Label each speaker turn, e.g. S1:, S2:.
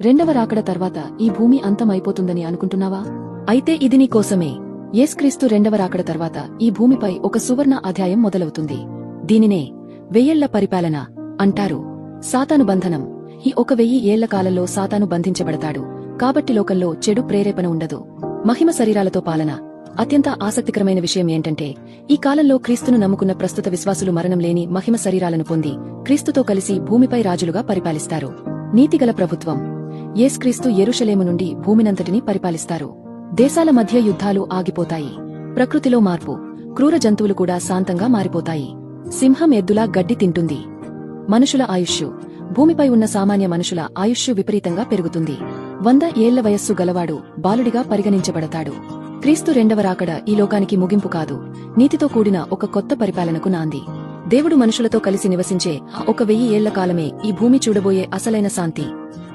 S1: రెండవ రాకడ తర్వాత ఈ భూమి అంతమైపోతుందని అనుకుంటున్నావా? అయితే ఇది నీ కోసమే. యేసుక్రీస్తు రెండవ రాకడ తర్వాత ఈ భూమిపై ఒక సువర్ణ అధ్యాయం మొదలవుతుంది. దీనినే 1000 పరిపాలన అంటారు. సాతాను బంధనం. ఈ 1000 ఏళ్ల కాలంలో సాతాను బంధించబడతాడు. కాబట్టి లోకంలో చెడు ప్రేరేపణ ఉండదు. మహిమ శరీరాలతో పాలన. అత్యంత ఆసక్తికరమైన విషయం ఏంటంటే ఈ కాలంలో క్రీస్తును నమ్ముకున్న ప్రస్తుత విశ్వాసులు మరణం లేని మహిమ శరీరాలను పొంది క్రీస్తుతో కలిసి భూమిపై రాజులుగా పరిపాలిస్తారు. నీతిగల ప్రభుత్వం. యేసుక్రీస్తు యెరూషలేము నుండి భూమినంతటినీ పరిపాలిస్తారు. దేశాల మధ్య యుద్ధాలు ఆగిపోతాయి. ప్రకృతిలో మార్పు. క్రూర జంతువులు కూడా శాంతంగా మారిపోతాయి. సింహం ఎద్దులా గడ్డి తింటుంది. మనుషుల ఆయుష్షు. భూమిపై ఉన్న సామాన్య మనుషుల ఆయుష్షు విపరీతంగా పెరుగుతుంది. 100 ఏళ్ల వయస్సు గలవాడు బాలుడిగా పరిగణించబడతాడు. క్రీస్తు రెండవ రాకడ ఈ లోకానికి ముగింపు కాదు, నీతితో కూడిన ఒక కొత్త పరిపాలనకు నాంది. దేవుడు మనుషులతో కలిసి నివసించే ఒక 1000 ఏళ్ల కాలమే ఈ భూమి చూడబోయే అసలైన శాంతి.